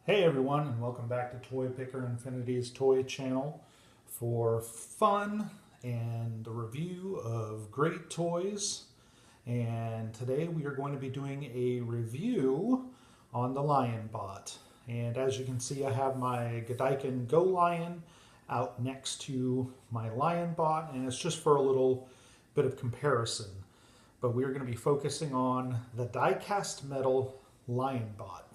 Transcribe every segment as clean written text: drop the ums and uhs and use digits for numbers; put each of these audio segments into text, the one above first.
Hey everyone, and welcome back to Toy Picker Infinity's toy channel for fun and a review of great toys. And today we are going to be doing a review on the Lionbot. And as you can see, I have my Godaikin Golion out next to my Lionbot, and it's just for a little bit of comparison. But we are going to be focusing on the Diecast Metal Lionbot.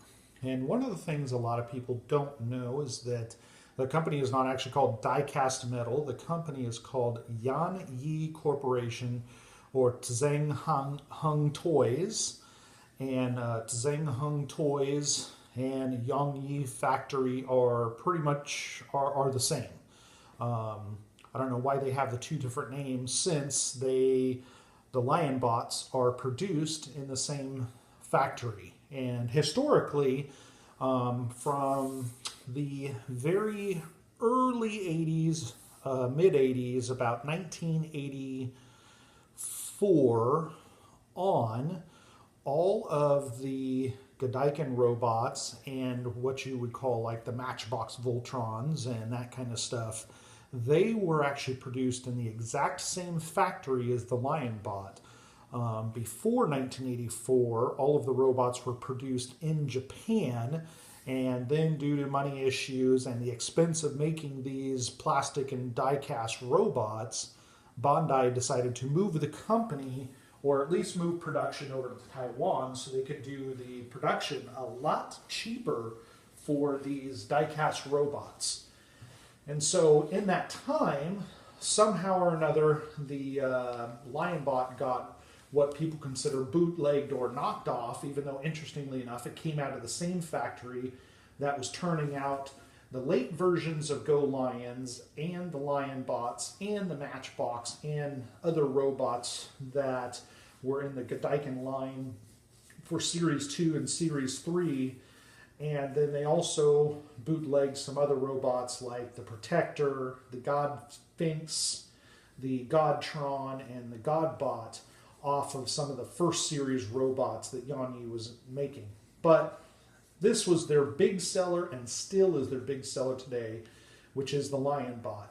And one of the things a lot of people don't know is that the company is not actually called Diecast Metal. The company is called Yaun Yi Corporation, or Tzeng Hung Toys. And Tzeng Hung Toys and Yaun Yi Factory are pretty much are the same. I don't know why they have the two different names, since the Lionbots are produced in the same factory. And historically, from the very early 80s, mid 80s, about 1984 on, all of the Godaikin robots and what you would call like the Matchbox Voltrons and that kind of stuff, they were actually produced in the exact same factory as the Lionbot. Before 1984, all of the robots were produced in Japan, and then due to money issues and the expense of making these plastic and die-cast robots, Bandai decided to move the company, or at least move production over to Taiwan, so they could do the production a lot cheaper for these die-cast robots. And so in that time, somehow or another, the Lionbot got what people consider bootlegged or knocked off, even though, interestingly enough, it came out of the same factory that was turning out the late versions of Golions and the Lionbots and the Matchbox and other robots that were in the Godaikin line for Series 2 and Series 3. And then they also bootlegged some other robots like the Protector, the God Sphinx, the Godtron, and the Godbot off of some of the first series robots that Yaun Yi was making. But this was their big seller and still is their big seller today, which is the Lionbot.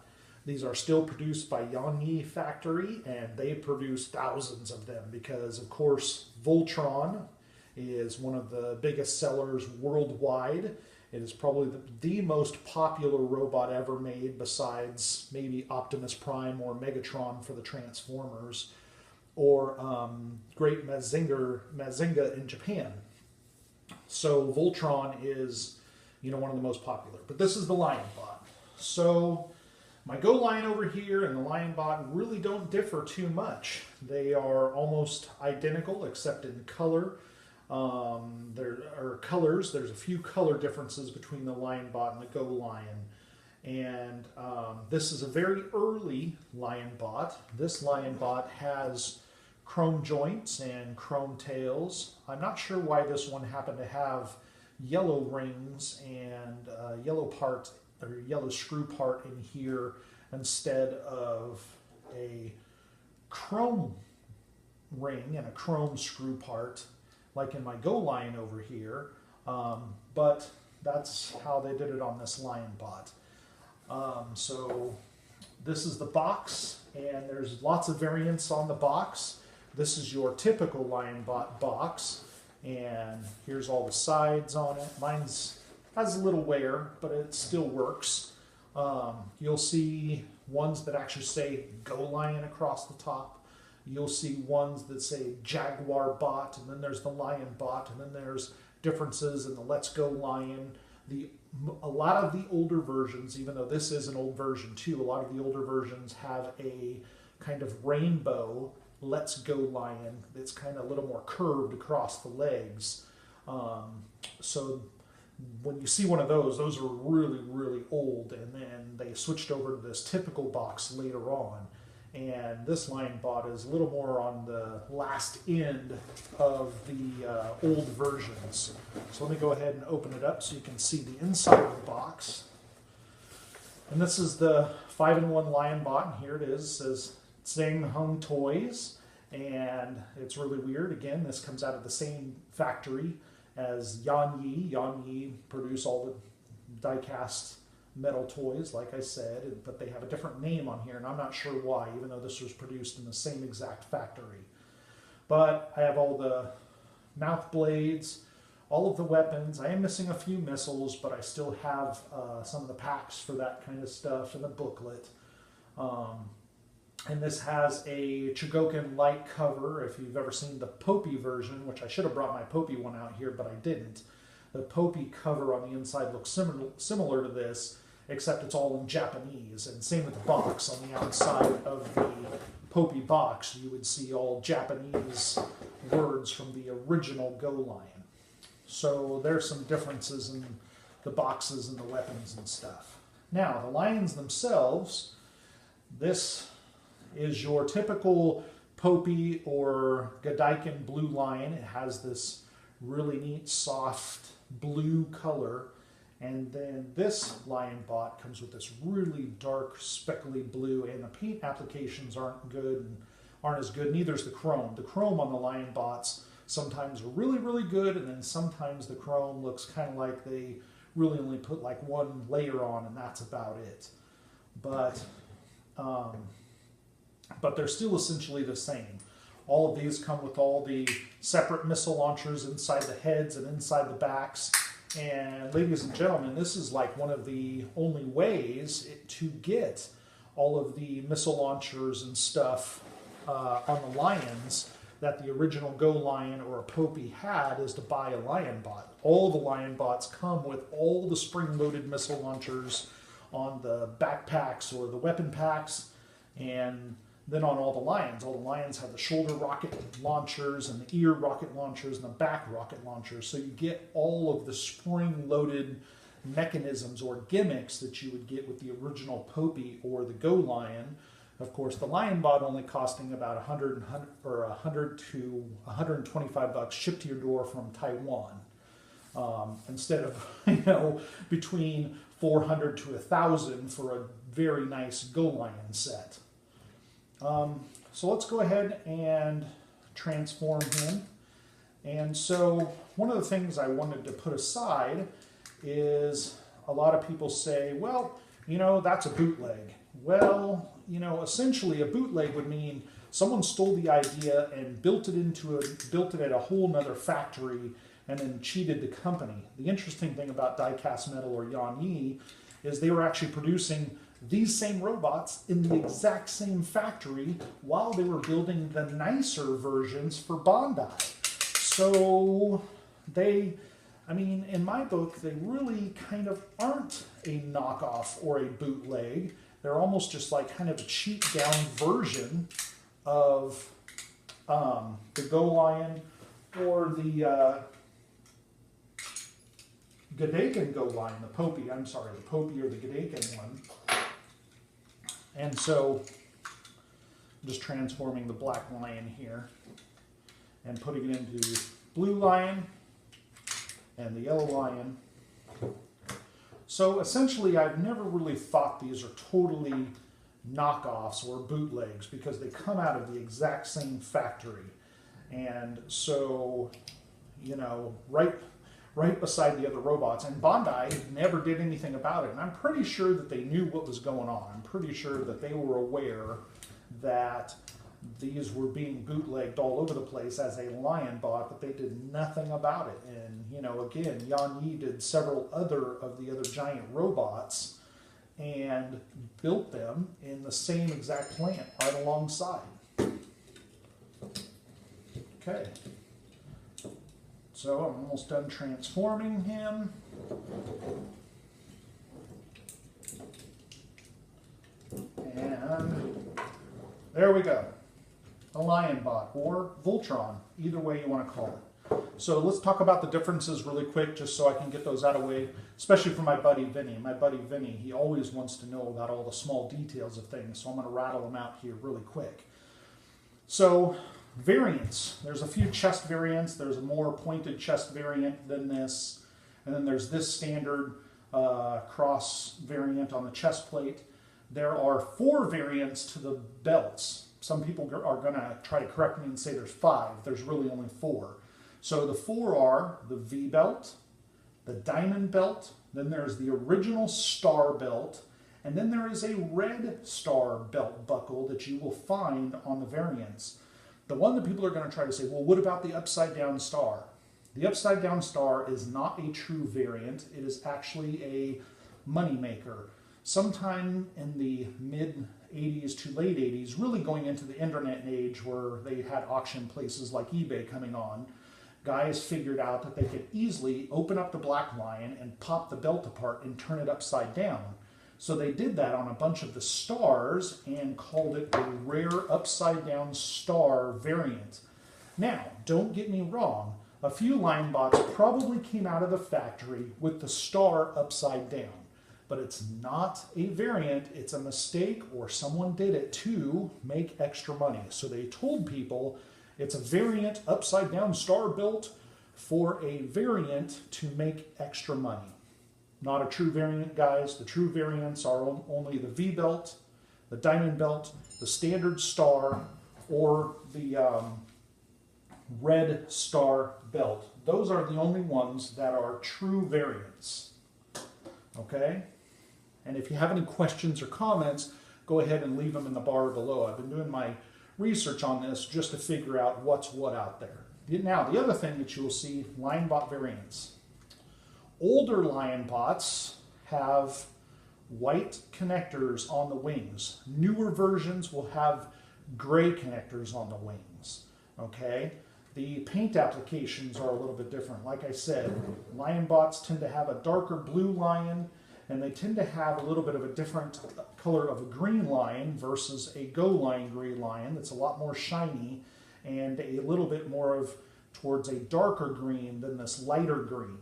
These are still produced by Yaun Yi Factory, and they produce thousands of them because, of course, Voltron is one of the biggest sellers worldwide. It is probably the most popular robot ever made, besides maybe Optimus Prime or Megatron for the Transformers, or Great Mazinga in Japan. So Voltron is, one of the most popular. But this is the Lionbot. So my Golion over here and the Lionbot really don't differ too much. They are almost identical except in color. There are colors. There's a few color differences between the Lionbot and the Golion. And this is a very early Lionbot. This Lionbot has chrome joints and chrome tails. I'm not sure why this one happened to have yellow rings and yellow part or yellow screw part in here instead of a chrome ring and a chrome screw part like in my Golion over here. But that's how they did it on this Lionbot. So this is the box, and there's lots of variants on the box. This is your typical Lionbot box, and here's all the sides on it. Mine's has a little wear, but it still works. You'll see ones that actually say Golion across the top. You'll see ones that say Jaguar Bot, and then there's the Lionbot, and then there's differences in the Let's Go Lion. A lot of the older versions, even though this is an old version too, a lot of the older versions have a kind of rainbow Let's Go Lion that's kind of a little more curved across the legs. So when you see one of those are really, really old, and then they switched over to this typical box later on. And this Lionbot is a little more on the last end of the old versions. So let me go ahead and open it up so you can see the inside of the box. And this is the 5-in-1 Lionbot, and here it is. It says Tzeng Hung Toys, and it's really weird. Again, this comes out of the same factory as Yaun Yi. Yaun Yi produce all the Diecast Metal toys, like I said, but they have a different name on here, and I'm not sure why, even though this was produced in the same exact factory. But I have all the mouth blades, all of the weapons. I am missing a few missiles, but I still have some of the packs for that kind of stuff and the booklet. And this has a Chogokin light cover. If you've ever seen the Popey version, which I should have brought my Popey one out here, but I didn't. The Popey cover on the inside looks similar to this, except it's all in Japanese. And same with the box. On the outside of the Popey box, you would see all Japanese words from the original Golion. So there's some differences in the boxes and the weapons and stuff. Now, the lions themselves, this is your typical Popey or Godaikin blue lion. It has this really neat, soft blue color. And then this Lionbot comes with this really dark, speckly blue, and the paint applications aren't as good. Neither is the chrome. The chrome on the Lionbots sometimes are really, really good, and then sometimes the chrome looks kind of like they really only put like one layer on, and that's about it. But they're still essentially the same. All of these come with all the separate missile launchers inside the heads and inside the backs. And ladies and gentlemen, this is like one of the only ways to get all of the missile launchers and stuff on the Lions that the original Golion or a Popey had, is to buy a Lionbot. All the Lionbots come with all the spring-loaded missile launchers on the backpacks or the weapon packs, and then on all the Lions have the shoulder rocket launchers and the ear rocket launchers and the back rocket launchers. So you get all of the spring-loaded mechanisms or gimmicks that you would get with the original Popey or the Golion. Of course, the Lionbot only costing about $100 to $125 shipped to your door from Taiwan, instead of between $400 to $1,000 for a very nice Golion set. So let's go ahead and transform him. And so one of the things I wanted to put aside is a lot of people say, well, that's a bootleg. Well, essentially a bootleg would mean someone stole the idea and built it at a whole nother factory and then cheated the company. The interesting thing about Diecast Metal or Yaun Yi is they were actually producing these same robots in the exact same factory while they were building the nicer versions for Bandai. So in my book, they really kind of aren't a knockoff or a bootleg. They're almost just like kind of a cheap down version of the Golion or the Godaikin Golion, the Popey or the Godaikin one. And so I'm just transforming the black lion here and putting it into blue lion and the yellow lion. So essentially, I've never really thought these are totally knockoffs or bootlegs because they come out of the exact same factory. And so, right beside the other robots. And Bandai never did anything about it. And I'm pretty sure that they knew what was going on. I'm pretty sure that they were aware that these were being bootlegged all over the place as a Lionbot, but they did nothing about it. And, again, Yaun Yi did several of the other giant robots and built them in the same exact plant right alongside. Okay. So I'm almost done transforming him. And there we go. A Lionbot or Voltron, either way you want to call it. So let's talk about the differences really quick just so I can get those out of the way, especially for my buddy Vinny. My buddy Vinny, he always wants to know about all the small details of things, so I'm going to rattle them out here really quick. So variants. There's a few chest variants. There's a more pointed chest variant than this. And then there's this standard cross variant on the chest plate. There are 4 variants to the belts. Some people are going to try to correct me and say there's 5. There's really only 4. So the four are the V belt, the diamond belt, then there's the original star belt, and then there is a red star belt buckle that you will find on the variants. The one that people are going to try to say, well, what about the upside down star? The upside down star is not a true variant. It is actually a money maker. Sometime in the mid 80s to late 80s, really going into the internet age where they had auction places like eBay coming on, guys figured out that they could easily open up the Black Lion and pop the belt apart and turn it upside down. So they did that on a bunch of the stars and called it a rare upside down star variant. Now, don't get me wrong, a few Lionbots probably came out of the factory with the star upside down, but it's not a variant, it's a mistake, or someone did it to make extra money. So they told people it's a variant upside down star belt for a variant to make extra money. Not a true variant, guys. The true variants are only the V belt, the diamond belt, the standard star, or the red star belt. Those are the only ones that are true variants. Okay? And if you have any questions or comments, go ahead and leave them in the bar below. I've been doing my research on this just to figure out what's what out there. Now, the other thing that you'll see, Lionbot variants. Older Lionbots have white connectors on the wings. Newer versions will have gray connectors on the wings. Okay? The paint applications are a little bit different. Like I said, Lionbots tend to have a darker blue lion, and they tend to have a little bit of a different color of a green lion versus a Golion gray lion that's a lot more shiny and a little bit more of towards a darker green than this lighter green.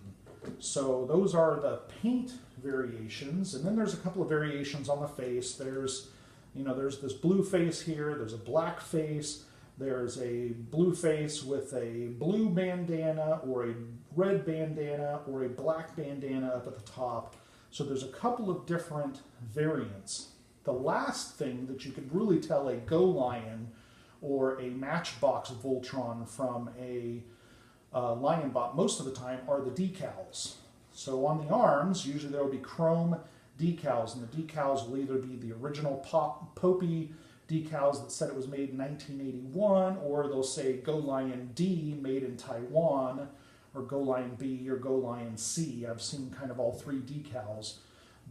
So those are the paint variations, and then there's a couple of variations on the face. There's this blue face here, there's a black face, there's a blue face with a blue bandana or a red bandana or a black bandana up at the top. So there's a couple of different variants. The last thing that you could really tell a Golion or a Matchbox Voltron from a Lionbot most of the time are the decals. So on the arms, usually there will be chrome decals, and the decals will either be the original Popey decals that said it was made in 1981, or they'll say Golion D, made in Taiwan, or Golion B, or Golion C. I've seen kind of all three decals.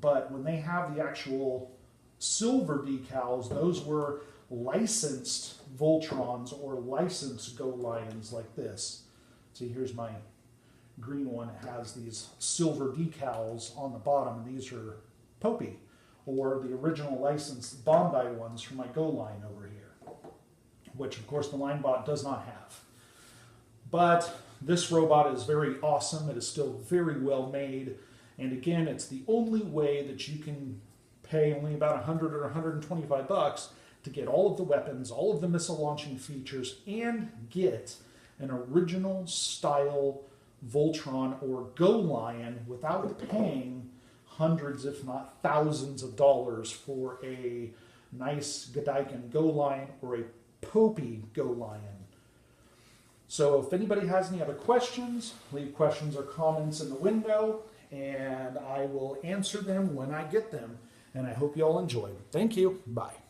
But when they have the actual silver decals, those were licensed Voltrons or licensed Golions like this. See, here's my green one. It has these silver decals on the bottom, and these are Popey, or the original licensed Bondi ones from my Golion over here, which of course the Lionbot does not have. But this robot is very awesome. It is still very well made, and again, it's the only way that you can pay only about 100 or 125 bucks to get all of the weapons, all of the missile launching features, and get an original style Voltron or Golion without paying hundreds, if not thousands of dollars for a nice Godaikin Golion or a Popey Golion. So if anybody has any other questions, leave questions or comments in the window, and I will answer them when I get them. And I hope you all enjoyed. Thank you. Bye.